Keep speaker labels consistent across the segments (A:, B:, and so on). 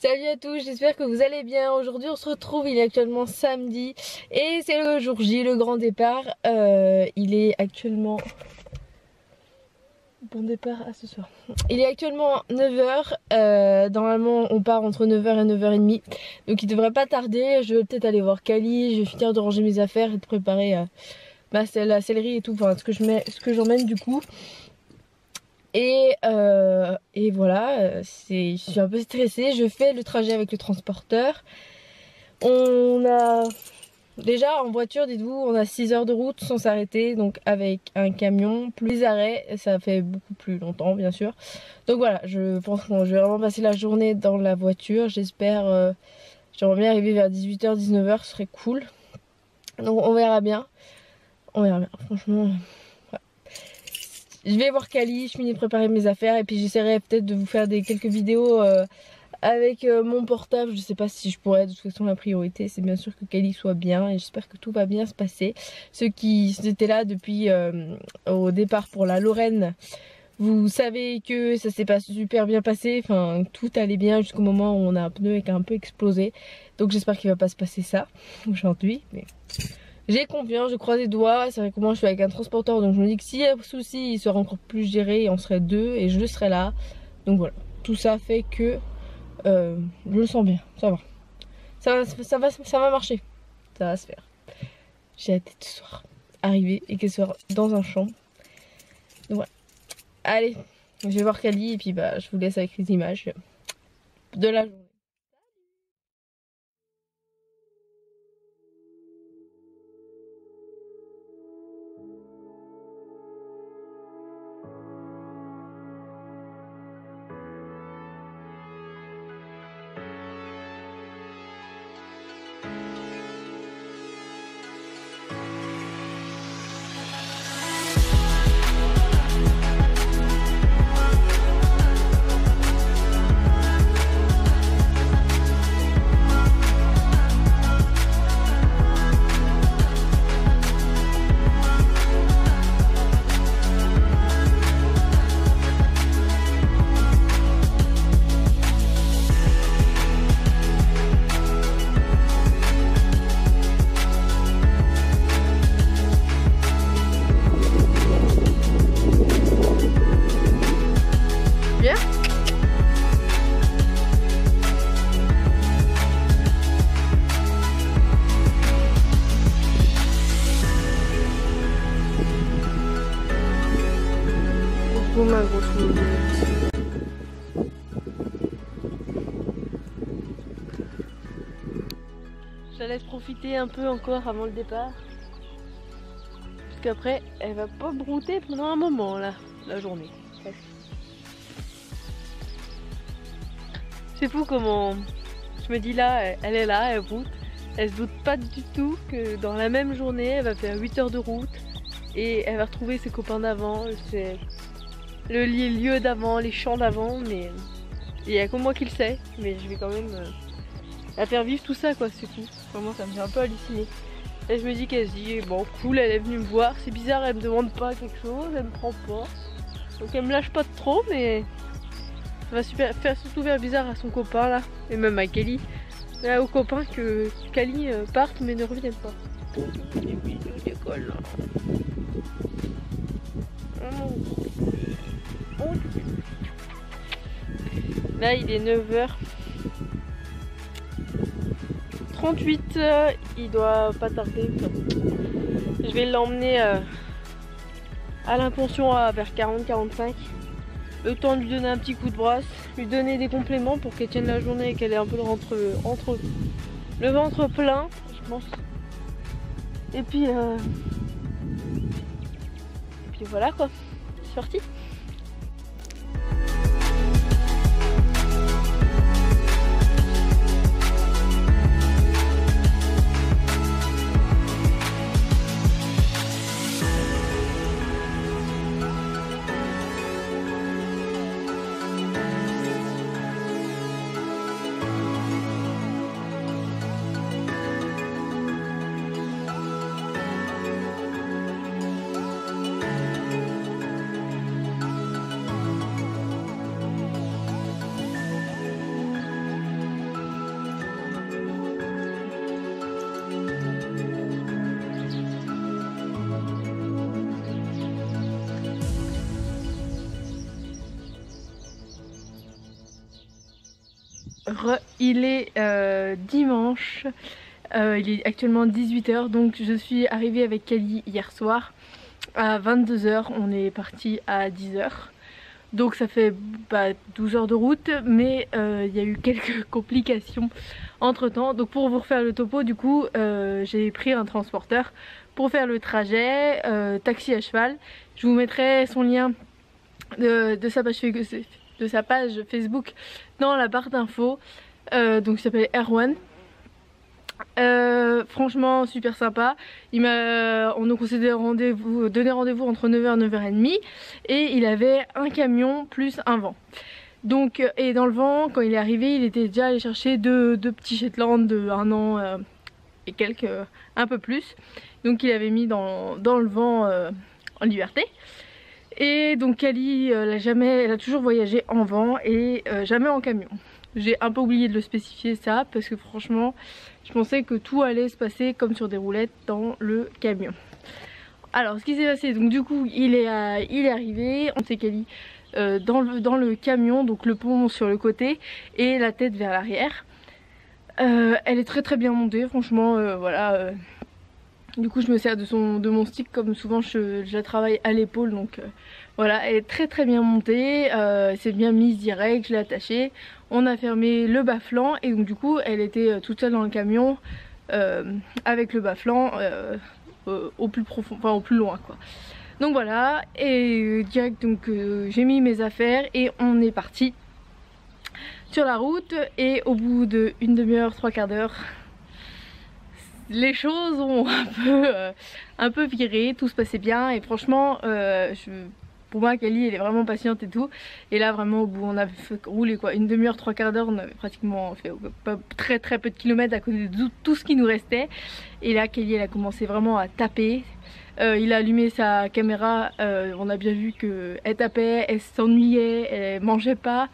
A: Salut à tous, j'espère que vous allez bien. Aujourd'hui on se retrouve, il est actuellement samedi et c'est le jour J, le grand départ. Il est actuellement... Bon départ à ce soir. Il est actuellement 9h, normalement on part entre 9h et 9h30. Donc il devrait pas tarder, je vais peut-être aller voir Kali, je vais finir de ranger mes affaires et de préparer la céleri et tout, enfin ce que j'emmène du coup. Et voilà, je suis un peu stressée, je fais le trajet avec le transporteur. On a déjà en voiture, dites-vous, on a 6 heures de route sans s'arrêter, donc avec un camion, plus les arrêts, ça fait beaucoup plus longtemps bien sûr. Donc voilà, je pense que je vais vraiment passer la journée dans la voiture, j'espère, j'aimerais bien arriver vers 18h, 19h, ce serait cool. Donc on verra bien, franchement... Je vais voir Kali, je finis de préparer mes affaires et puis j'essaierai peut-être de vous faire quelques vidéos avec mon portable. Je sais pas si je pourrais, de toute façon la priorité c'est bien sûr que Kali soit bien et j'espère que tout va bien se passer. Ceux qui étaient là depuis au départ pour la Lorraine, vous savez que ça s'est pas super bien passé, enfin tout allait bien jusqu'au moment où on a un pneu qui a un peu explosé. Donc j'espère qu'il va pas se passer ça aujourd'hui, mais... J'ai confiance, je croise les doigts, c'est vrai que moi je suis avec un transporteur donc je me dis que s'il y a un souci il sera encore plus géré et on serait deux et je serai là. Donc voilà, tout ça fait que je le sens bien, ça va. Ça va marcher, ça va se faire. J'ai hâte de ce soir arriver et qu'elle soit dans un champ. Donc voilà, allez, je vais voir Kali et puis bah je vous laisse avec les images de la journée. Ma grosse moulette. Je la laisse profiter un peu encore avant le départ. Parce qu'après, elle va pas brouter pendant un moment là, la journée. C'est fou comment je me dis là, elle est là, elle broute. Elle se doute pas du tout que dans la même journée, elle va faire 8 heures de route et elle va retrouver ses copains d'avant. C'est le lieu d'avant, les champs d'avant, mais il y a que moi qui le sais, mais je vais quand même la faire vivre tout ça quoi, c'est fou. Vraiment ça me fait un peu halluciner. Et je me dis qu'elle se dit, bon cool, elle est venue me voir, c'est bizarre, elle me demande pas quelque chose, elle me prend pas. Donc elle me lâche pas trop, mais ça va faire surtout faire bizarre à son copain là, et même à Kali. Là aux copains que Kali parte mais ne reviennent pas. Les bisous d'école là. Là il est 9h38, il doit pas tarder. Je vais l'emmener à l'impulsion vers 40-45. Le temps de lui donner un petit coup de brasse, lui donner des compléments pour qu'elle tienne la journée et qu'elle ait un peu le ventre plein, je pense. Et puis voilà quoi, c'est parti. Il est dimanche, il est actuellement 18 h, donc je suis arrivée avec Kali hier soir à 22 h, on est parti à 10 h. Donc ça fait 12 heures de route, mais il y a eu quelques complications entre temps. Donc pour vous refaire le topo, du coup j'ai pris un transporteur pour faire le trajet, taxi à cheval. Je vous mettrai son lien de sa page Facebook dans la barre d'infos. Donc il s'appelle Erwan. Franchement super sympa. On a donné rendez-vous entre 9 h et 9 h 30 et il avait un camion plus un vent. Donc, et dans le vent, quand il est arrivé, il était déjà allé chercher deux petits Shetland de 1 an et quelques, un peu plus. Donc il avait mis dans le vent en liberté. Et donc Kali, elle a toujours voyagé en vent et jamais en camion. J'ai un peu oublié de le spécifier ça parce que franchement je pensais que tout allait se passer comme sur des roulettes dans le camion. Alors ce qui s'est passé, donc du coup il est arrivé, on s'est Kali dans le camion, donc le pont sur le côté et la tête vers l'arrière. Elle est très bien montée, franchement voilà. Du coup je me sers de mon stick, comme souvent je la travaille à l'épaule, donc voilà, elle est très bien montée, c'est bien mise direct, je l'ai attachée, on a fermé le bas-flanc et donc du coup elle était toute seule dans le camion avec le bas-flanc au plus profond, enfin au plus loin quoi. Donc voilà, et direct donc j'ai mis mes affaires et on est parti sur la route. Et au bout d'une demi-heure, 3/4 d'heure, les choses ont un peu viré, tout se passait bien et franchement pour moi Kali elle est vraiment patiente et tout, et là vraiment au bout on avait roulé quoi, une demi-heure, 3/4 d'heure, on avait pratiquement fait très peu de kilomètres à cause de tout ce qui nous restait. Et là Kali elle a commencé vraiment à taper. Il a allumé sa caméra, on a bien vu qu'elle tapait, elle s'ennuyait, elle mangeait pas,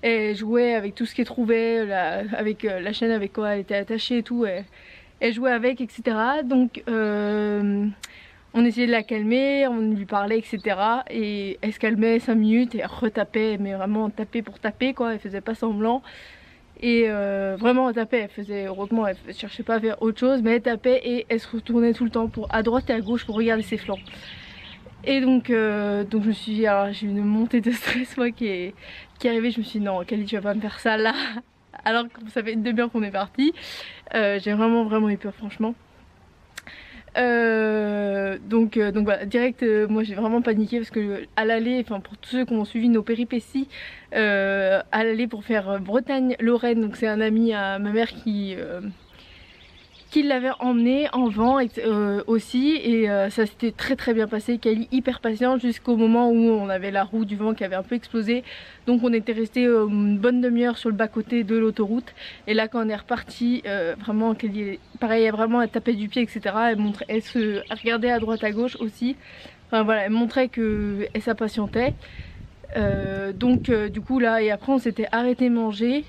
A: elle jouait avec tout ce qu'elle trouvait, avec la chaîne avec quoi elle était attachée et tout, elle jouait avec, etc. Donc on essayait de la calmer, on lui parlait, etc. Et elle se calmait 5 minutes et elle retapait, mais vraiment taper pour taper quoi, elle faisait pas semblant. Et vraiment elle tapait, elle faisait, heureusement elle cherchait pas à faire autre chose, mais elle tapait et elle se retournait tout le temps pour à droite et à gauche pour regarder ses flancs. Et donc je me suis dit, alors j'ai eu une montée de stress moi qui est arrivée, je me suis dit non Kali tu vas pas me faire ça là, alors que ça fait une demi-heure qu'on est parti. J'ai vraiment eu peur franchement. Donc voilà, direct moi j'ai vraiment paniqué parce que à l'aller, enfin pour tous ceux qui ont suivi nos péripéties, à l'aller pour faire Bretagne-Lorraine, donc c'est un ami à ma mère qui l'avait emmené en vent aussi, et ça s'était très bien passé. Kali hyper patiente jusqu'au moment où on avait la roue du vent qui avait un peu explosé, donc on était resté une bonne demi-heure sur le bas côté de l'autoroute. Et là quand on est reparti, vraiment Kali pareil, elle tapait du pied, etc. Elle se regardait à droite à gauche aussi, enfin voilà, elle montrait qu'elle s'impatientait. Donc du coup là, et après on s'était arrêté manger.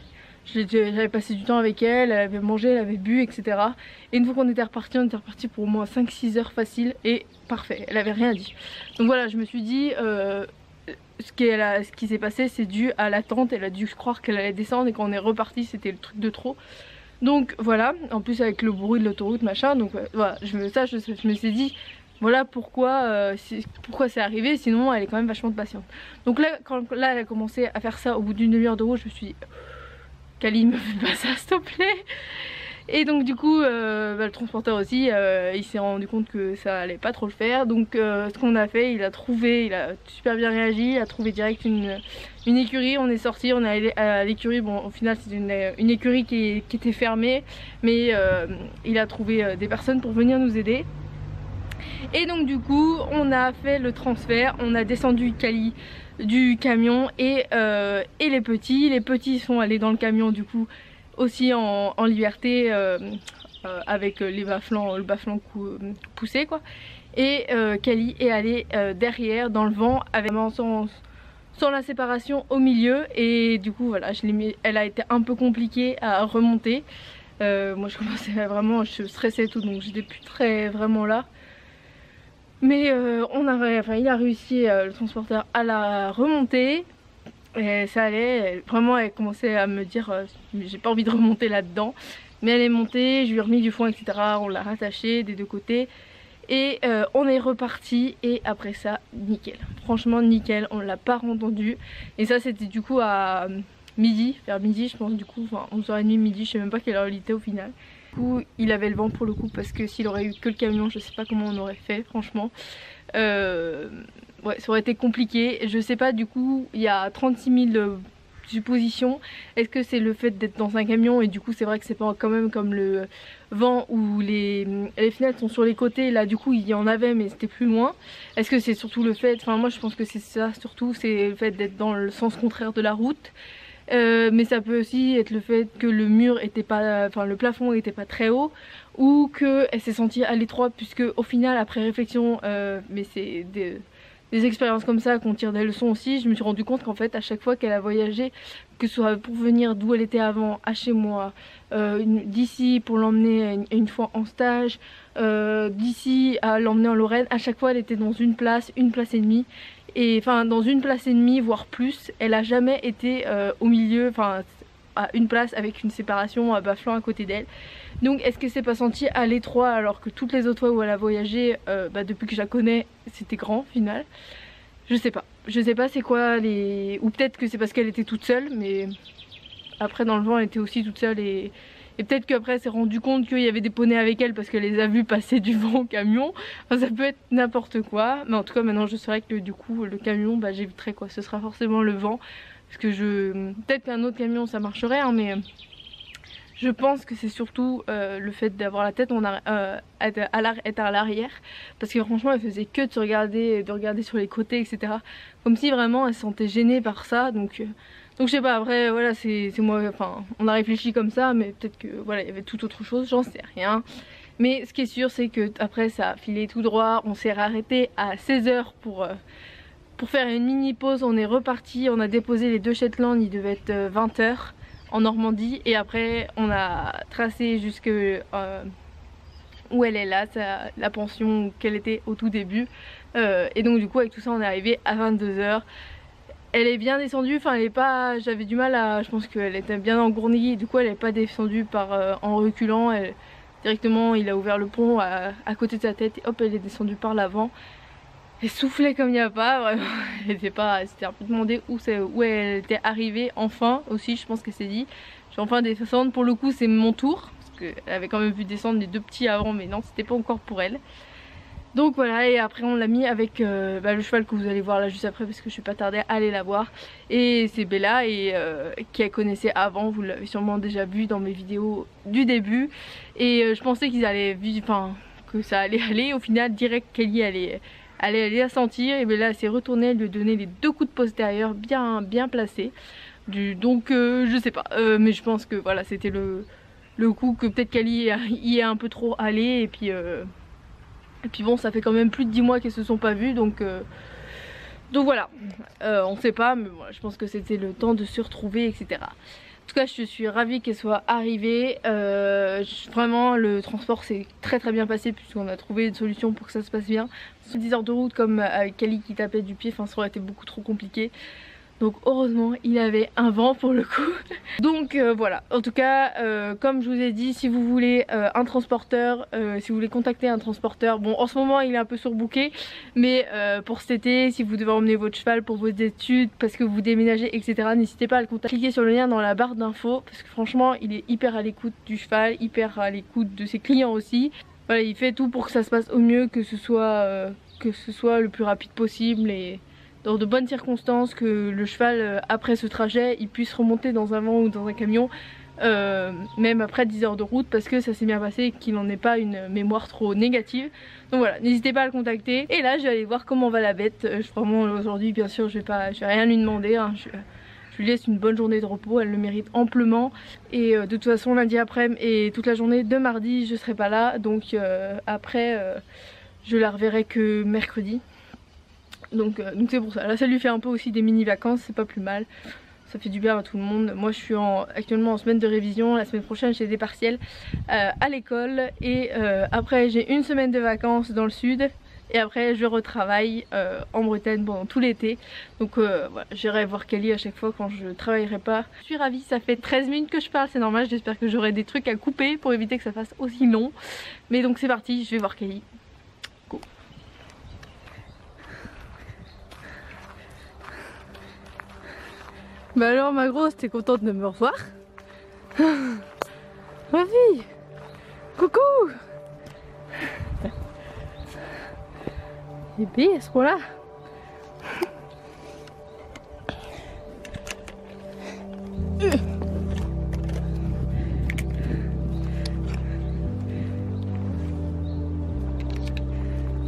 A: J'avais passé du temps avec elle, elle avait mangé, elle avait bu, etc. Et une fois qu'on était reparti, on était reparti pour au moins 5-6 heures facile et parfait, elle avait rien dit. Donc voilà, je me suis dit, ce qui s'est passé c'est dû à l'attente, elle a dû croire qu'elle allait descendre et quand on est reparti c'était le truc de trop. Donc voilà, en plus avec le bruit de l'autoroute machin, donc voilà, je me suis dit, voilà pourquoi c'est arrivé, sinon elle est quand même vachement patiente. Donc là, quand elle a commencé à faire ça au bout d'une demi-heure de route, je me suis dit, Kali me fais pas ça s'il te plaît. Et donc du coup le transporteur aussi il s'est rendu compte que ça allait pas trop le faire. Donc ce qu'on a fait, il a super bien réagi, il a trouvé direct une écurie. On est sorti, on est allé à l'écurie. Bon au final c'est une écurie qui était fermée, mais il a trouvé des personnes pour venir nous aider. Et donc du coup on a fait le transfert, on a descendu Kali du camion et les petits sont allés dans le camion du coup aussi en liberté, avec le bas-flanc poussé quoi. Et Kali est allée derrière dans le vent avec sans la séparation au milieu, et du coup voilà, elle a été un peu compliquée à remonter. Moi je commençais vraiment, je stressais et tout, donc j'étais plus très vraiment là. Mais il a réussi, le transporteur, à la remonter. Et ça allait, vraiment elle commençait à me dire j'ai pas envie de remonter là-dedans. Mais elle est montée, je lui ai remis du foin, etc. On l'a rattaché des deux côtés. Et on est reparti et après ça, nickel. Franchement nickel, on l'a pas entendu. Et ça c'était du coup à midi, vers midi je pense du coup, enfin 11h30 midi, je sais même pas quelle heure il était au final. Du coup il avait le vent pour le coup parce que s'il aurait eu que le camion, je sais pas comment on aurait fait franchement. Ouais, ça aurait été compliqué. Je sais pas, du coup il y a 36 000 suppositions. Est-ce que c'est le fait d'être dans un camion et du coup c'est vrai que c'est pas quand même comme le vent où les fenêtres sont sur les côtés, là du coup il y en avait mais c'était plus loin. Est-ce que c'est surtout le fait, enfin moi je pense que c'est ça surtout, c'est le fait d'être dans le sens contraire de la route. Mais ça peut aussi être le fait que le mur était pas, enfin le plafond était pas très haut, ou que elle s'est sentie à l'étroit, puisque au final après réflexion, mais c'est des expériences comme ça qu'on tire des leçons aussi, je me suis rendu compte qu'en fait à chaque fois qu'elle a voyagé, que ce soit pour venir d'où elle était avant à chez moi, d'ici pour l'emmener une fois en stage, d'ici à l'emmener en Lorraine, à chaque fois elle était dans une place et demie. Et enfin dans une place et demie voire plus, elle a jamais été au milieu, enfin à une place avec une séparation à bas-flanc à côté d'elle. Donc est-ce que c'est pas senti à l'étroit alors que toutes les autres fois où elle a voyagé, depuis que je la connais, c'était grand au final. Je sais pas c'est quoi les... Ou peut-être que c'est parce qu'elle était toute seule, mais après dans le vent elle était aussi toute seule et peut-être qu'après elle s'est rendu compte qu'il y avait des poneys avec elle parce qu'elle les a vus passer du vent au camion. Enfin ça peut être n'importe quoi, mais en tout cas maintenant je saurais que du coup le camion j'éviterai quoi, ce sera forcément le vent. Parce que peut-être qu'un autre camion ça marcherait hein, mais je pense que c'est surtout le fait d'avoir la tête être à l'arrière. Parce que franchement elle faisait que de regarder sur les côtés etc. Comme si vraiment elle se sentait gênée par ça. Donc je sais pas, après voilà c'est moi, enfin on a réfléchi comme ça, mais peut-être que voilà il y avait tout autre chose, j'en sais rien. Mais ce qui est sûr c'est que après ça a filé tout droit, on s'est arrêté à 16 h pour faire une mini pause. On est reparti, on a déposé les deux Shetland, il devait être 20 h en Normandie et après on a tracé jusque où elle est là, la pension qu'elle était au tout début, et donc du coup avec tout ça on est arrivé à 22 h. Elle est bien descendue, enfin elle est pas, j'avais du mal à, je pense qu'elle était bien engournie, du coup elle est pas descendue en reculant, directement il a ouvert le pont à côté de sa tête et hop elle est descendue par l'avant. Elle soufflait comme il n'y a pas, vraiment. Elle était pas, c'était un peu demandé où elle était arrivée enfin aussi, je pense qu'elle s'est dit je vais enfin descendre, pour le coup c'est mon tour, parce qu'elle avait quand même vu descendre les deux petits avant mais non c'était pas encore pour elle. Donc voilà, et après on l'a mis avec le cheval que vous allez voir là juste après parce que je suis pas tardée à aller la voir. Et c'est Bella et qu'elle connaissait avant, vous l'avez sûrement déjà vu dans mes vidéos du début. Et je pensais qu'ils allaient, enfin que ça allait aller, au final direct Kelly allait la sentir. Et Bella s'est retournée, elle lui a donné les deux coups de postérieur bien placés. Donc je sais pas, mais je pense que voilà c'était le coup que peut-être Kelly y est un peu trop allée et puis bon ça fait quand même plus de 10 mois qu'elles se sont pas vues donc voilà, on sait pas mais voilà, je pense que c'était le temps de se retrouver etc. En tout cas je suis ravie qu'elle soit arrivée, vraiment le transport s'est très bien passé puisqu'on a trouvé une solution pour que ça se passe bien. 10 heures de route comme avec Kelly qui tapait du pied, enfin ça aurait été beaucoup trop compliqué. Donc heureusement il avait un vent pour le coup. Donc voilà, en tout cas comme je vous ai dit, si vous voulez un transporteur, si vous voulez contacter un transporteur, bon en ce moment il est un peu surbooké, mais pour cet été, si vous devez emmener votre cheval pour vos études, parce que vous déménagez etc, n'hésitez pas à le contacter. Cliquez sur le lien dans la barre d'infos parce que franchement il est hyper à l'écoute du cheval, hyper à l'écoute de ses clients aussi. Voilà, il fait tout pour que ça se passe au mieux, que ce soit le plus rapide possible et dans de bonnes circonstances, que le cheval après ce trajet il puisse remonter dans un vent ou dans un camion même après 10 heures de route parce que ça s'est bien passé et qu'il n'en ait pas une mémoire trop négative. Donc voilà, n'hésitez pas à le contacter. Et là je vais aller voir comment va la bête. Vraiment aujourd'hui bien sûr je vais rien lui demander hein. Je lui laisse une bonne journée de repos, elle le mérite amplement. Et de toute façon lundi après-midi et toute la journée de mardi je serai pas là. Donc après je la reverrai que mercredi. Donc c'est pour ça, là ça lui fait un peu aussi des mini vacances, c'est pas plus mal, ça fait du bien à tout le monde. Moi je suis actuellement en semaine de révision, la semaine prochaine j'ai des partiels à l'école et après j'ai une semaine de vacances dans le sud Et après je retravaille en Bretagne pendant tout l'été. Donc voilà, j'irai voir Kelly à chaque fois quand je travaillerai pas. Je suis ravie, ça fait 13 minutes que je parle, c'est normal. J'espère que j'aurai des trucs à couper pour éviter que ça fasse aussi long. Mais donc c'est parti, je vais voir Kelly. Go. Bah alors ma grosse, t'es contente de me revoir? Ma fille, coucou. Bébé, à ce point-là.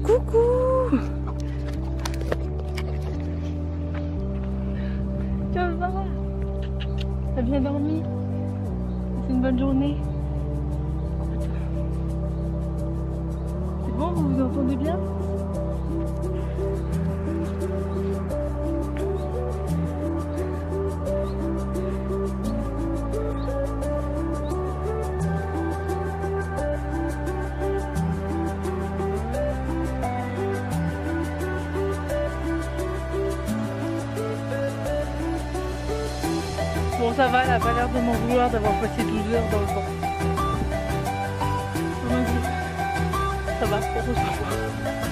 A: Coucou. Ça va? T'as bien dormi? C'est une bonne journée? C'est bon, vous vous entendez bien? Bon ça va, elle a pas l'air de m'en vouloir d'avoir passé 12 heures dans le vent. Ça va, heureusement.